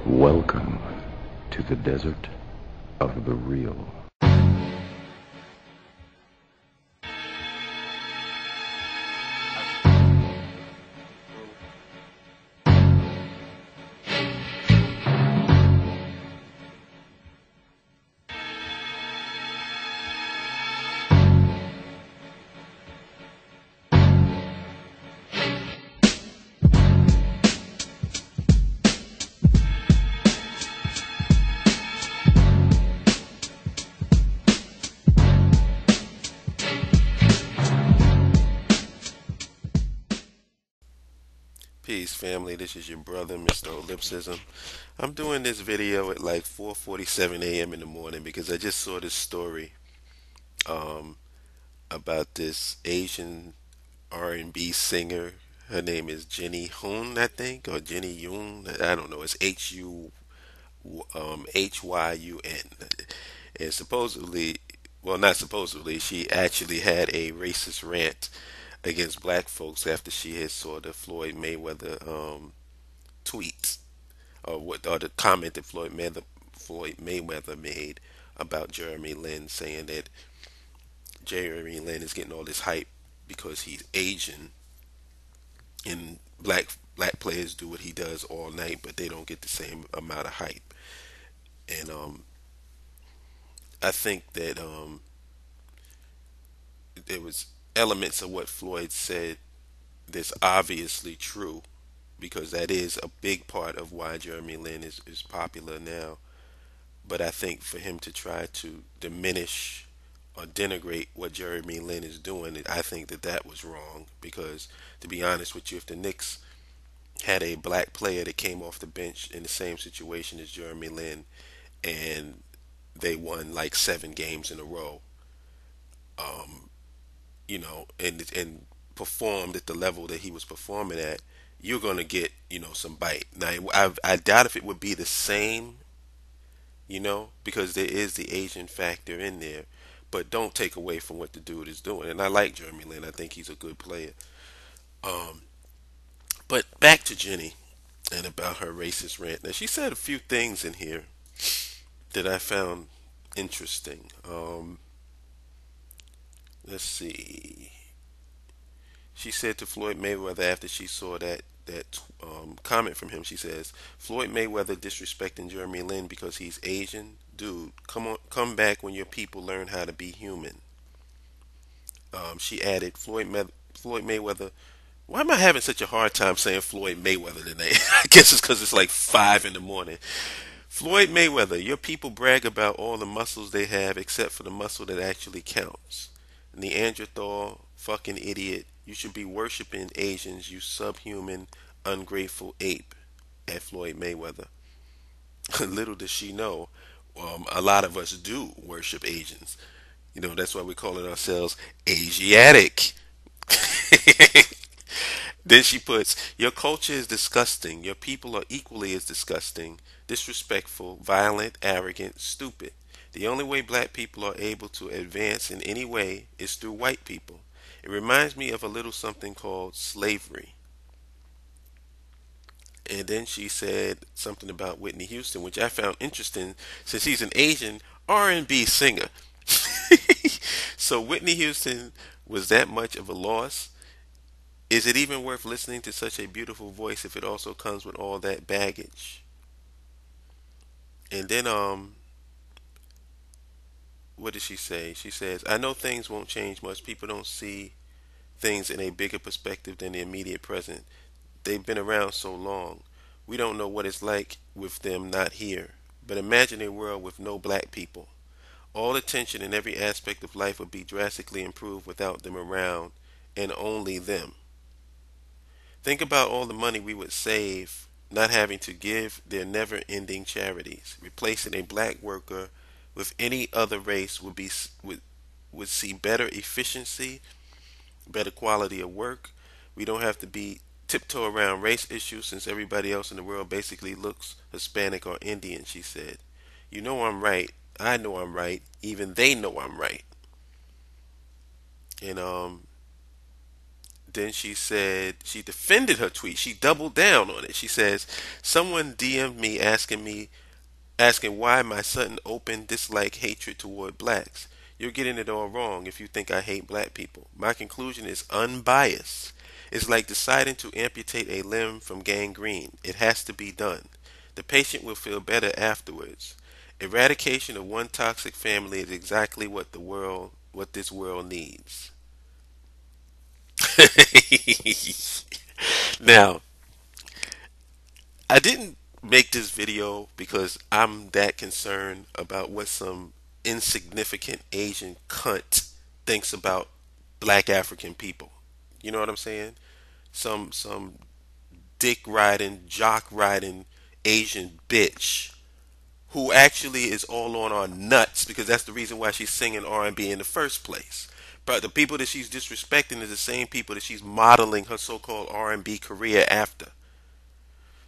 Welcome to the desert of the real. Peace, family. This is your brother, Mr. Ellipsism. I'm doing this video at like 4:47 a.m. in the morning because I just saw this story um, about this Asian R&B singer. Her name is Jenny Hyun, I think, or Jenny Yoon. I don't know. It's Hyun, and supposedly, well, not supposedly, she actually had a racist rant against black folks after she had saw the Floyd Mayweather tweet or the comment that Floyd Mayweather made about Jeremy Lin, saying that Jeremy Lin is getting all this hype because he's Asian and black players do what he does all night, but they don't get the same amount of hype. And I think that there was elements of what Floyd said that's obviously true because that is a big part of why Jeremy Lin is popular now. But I think for him to try to diminish or denigrate what Jeremy Lin is doing, I think that that was wrong. Because to be honest with you, if the Knicks had a black player that came off the bench in the same situation as Jeremy Lin, and they won like 7 games in a row, and performed at the level that he was performing at, you're gonna get some bite. Now I doubt if it would be the same, because there is the Asian factor in there. But don't take away from what the dude is doing. And I like Jeremy Lin. I think he's a good player. Um, but back to Jenny and about her racist rant. Now she said a few things in here that I found interesting. Let's see. She said to Floyd Mayweather after she saw that comment from him. She says, "Floyd Mayweather disrespecting Jeremy Lin because he's Asian, dude. Come back when your people learn how to be human." She added, Floyd Mayweather. Why am I having such a hard time saying Floyd Mayweather today? I guess it's because it's like 5 in the morning. Floyd Mayweather, your people brag about all the muscles they have except for the muscle that actually counts. Neanderthal, fucking idiot. You should be worshiping Asians, you subhuman, ungrateful ape. At Floyd Mayweather. Little does she know, a lot of us do worship Asians. That's why we call it ourselves Asiatic. Then she puts, your culture is disgusting. Your people are equally as disgusting, disrespectful, violent, arrogant, stupid. The only way black people are able to advance in any way is through white people. It reminds me of a little something called slavery. And then she said something about Whitney Houston, which I found interesting since he's an Asian R&B singer. So Whitney Houston was that much of a loss? Is it even worth listening to such a beautiful voice if it also comes with all that baggage? And then what did she say? She says, "I know things won't change much. People don't see things in a bigger perspective than the immediate present. They've been around so long. We don't know what it's like with them not here. But imagine a world with no black people. All attention in every aspect of life would be drastically improved without them around, and only them. Think about all the money we would save not having to give their never-ending charities. Replacing a black worker with any other race would see better efficiency, better quality of work. We don't have to be tiptoe around race issues since everybody else in the world basically looks Hispanic or Indian," she said. "You know I'm right. I know I'm right. Even they know I'm right." And then she said she defended her tweet. She doubled down on it. She says, "Someone DM'd me asking why my sudden open dislike hatred toward blacks. You're getting it all wrong if you think I hate black people. My conclusion is unbiased. It's like deciding to amputate a limb from gangrene. It has to be done. The patient will feel better afterwards. Eradication of one toxic family is exactly what this world needs." Now, I didn't make this video because I'm that concerned about what some insignificant Asian cunt thinks about black African people. You know what I'm saying? Some dick riding, jock riding Asian bitch who actually is all on our nuts because that's the reason why she's singing R&B in the first place. But the people that she's disrespecting is the same people that she's modeling her so-called R&B career after.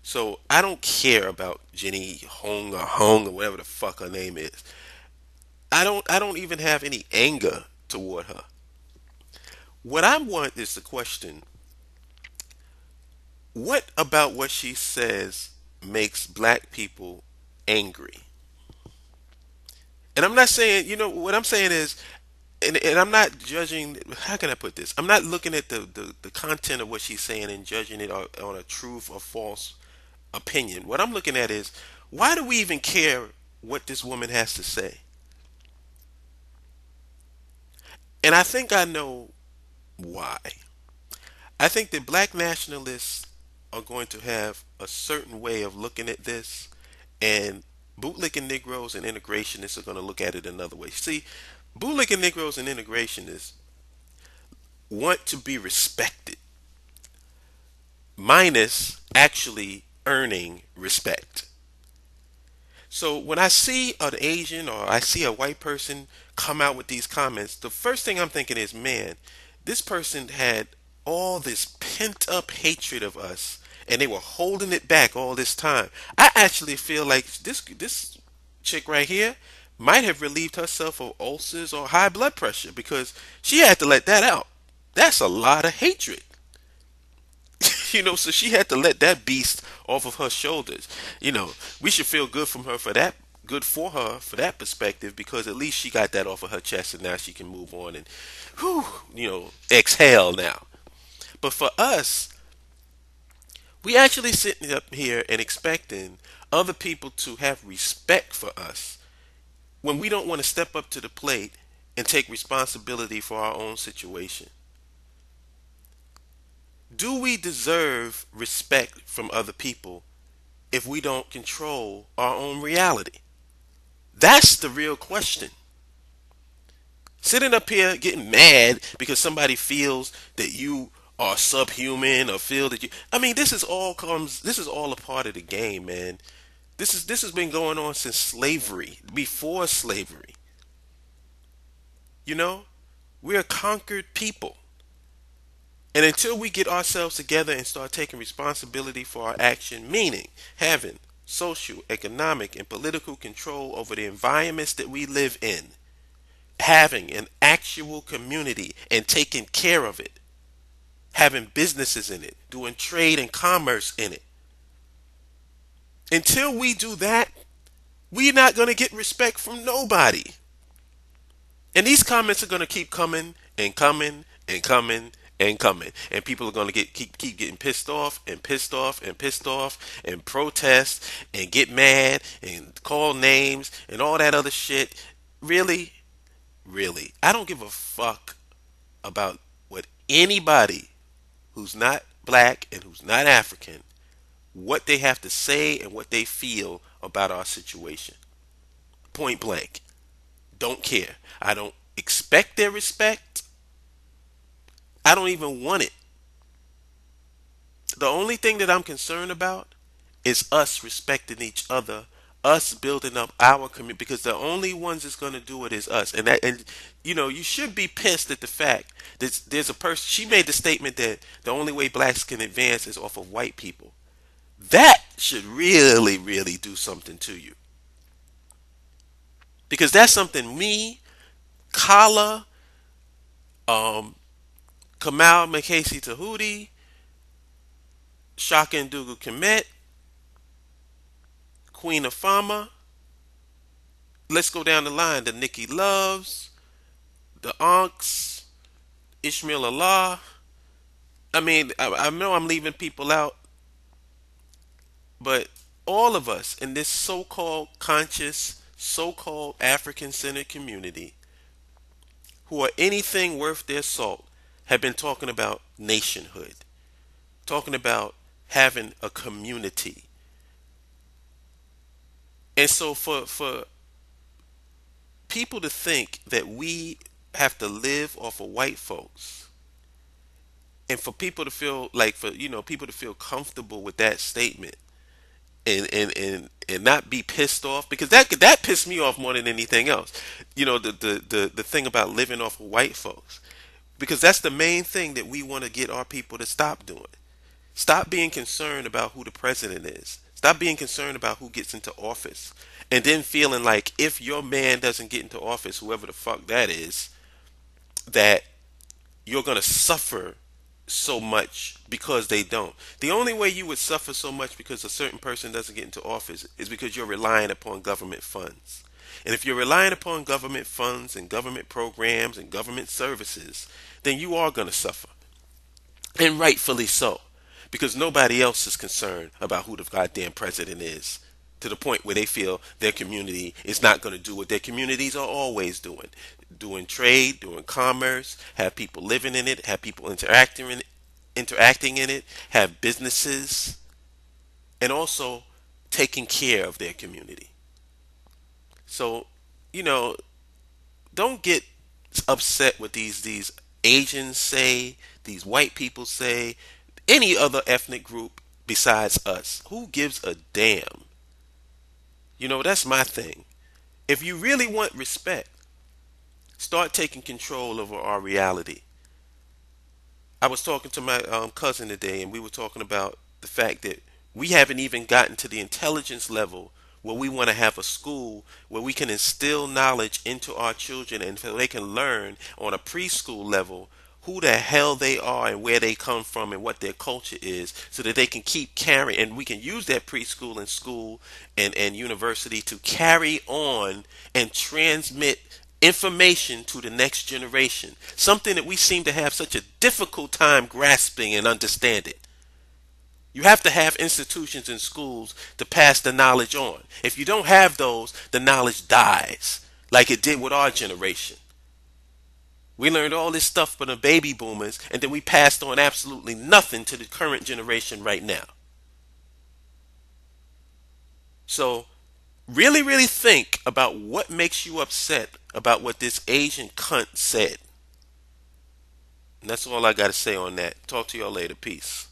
So I don't care about Jenny Hong or whatever the fuck her name is. I don't even have any anger toward her. What I want is the question, what about what she says makes black people angry? And I'm not saying, what I'm saying is, and I'm not judging, how can I put this? I'm not looking at the content of what she's saying and judging it on a truth or false opinion. What I'm looking at is, why do we even care what this woman has to say? And I think I know why. I think that black nationalists are going to have a certain way of looking at this, and bootlicking Negroes and integrationists are going to look at it another way. See, bootlicking Negroes and integrationists want to be respected, minus actually earning respect. So when I see an Asian or I see a white person come out with these comments, the first thing I'm thinking is, man, this person had all this pent up hatred of us and they were holding it back all this time. I actually feel like this chick right here might have relieved herself of ulcers or high blood pressure because she had to let that out. That's a lot of hatred. So she had to let that beast off of her shoulders. We should feel good for her for that perspective, because at least she got that off of her chest and now she can move on and, whew, exhale now. But for us, we actually sitting up here and expecting other people to have respect for us when we don't want to step up to the plate and take responsibility for our own situation. Do we deserve respect from other people if we don't control our own reality? That's the real question. Sitting up here getting mad because somebody feels that you are subhuman or feel that this is all a part of the game, man. This has been going on since slavery, before slavery. You know? We're a conquered people. And until we get ourselves together and start taking responsibility for our action, meaning having social, economic, and political control over the environments that we live in, having an actual community and taking care of it, having businesses in it, doing trade and commerce in it. Until we do that, we're not going to get respect from nobody. And these comments are going to keep coming and coming and coming and coming. And people are going to keep getting pissed off and pissed off and pissed off and protest and get mad and call names and all that other shit. Really? Really? I don't give a fuck about what anybody who's not black and who's not African, what they have to say and what they feel about our situation. Point blank. Don't care. I don't expect their respect. I don't even want it. The only thing that I'm concerned about is us respecting each other, us building up our community, because the only ones that's going to do it is us. And you should be pissed at the fact that there's a person. She made the statement that the only way blacks can advance is off of white people. That should really, really do something to you, because that's something me, Kala, Kamal Makasi Tahuti, Shaka Ndugu Kemet, Queen Afama. Let's go down the line. The Nikki Loves, the Anks, Ishmael Allah. I mean, I know I'm leaving people out, but all of us in this so-called conscious, so-called African-centered community who are anything worth their salt have been talking about nationhood, talking about having a community. And so for people to think that we have to live off of white folks, and for people to feel like, for people to feel comfortable with that statement, and not be pissed off, because that pissed me off more than anything else. The thing about living off of white folks, because that's the main thing that we want to get our people to stop doing. Stop being concerned about who the president is. Stop being concerned about who gets into office. And then feeling like if your man doesn't get into office, whoever the fuck that is, that you're going to suffer so much because they don't. The only way you would suffer so much because a certain person doesn't get into office is because you're relying upon government funds. And if you're relying upon government funds and government programs and government services, then you are going to suffer. And rightfully so. Because nobody else is concerned about who the goddamn president is, to the point where they feel their community is not going to do what their communities are always doing trade, doing commerce, have people living in it, have people interacting in it, have businesses, and also taking care of their community. So, don't get upset with these Asians say, these white people say, any other ethnic group besides us. Who gives a damn? That's my thing. If you really want respect, start taking control over our reality. I was talking to my cousin today, and we were talking about the fact that we haven't even gotten to the intelligence level where we want to have a school where we can instill knowledge into our children, and so they can learn on a preschool level who the hell they are and where they come from and what their culture is, so that they can keep carrying, and we can use that preschool and school and university to carry on and transmit information to the next generation. Something that we seem to have such a difficult time grasping and understanding. You have to have institutions and schools to pass the knowledge on. If you don't have those, the knowledge dies, like it did with our generation. We learned all this stuff from the baby boomers, and then we passed on absolutely nothing to the current generation right now. So, really, really think about what makes you upset about what this Asian cunt said. And that's all I got to say on that. Talk to y'all later. Peace.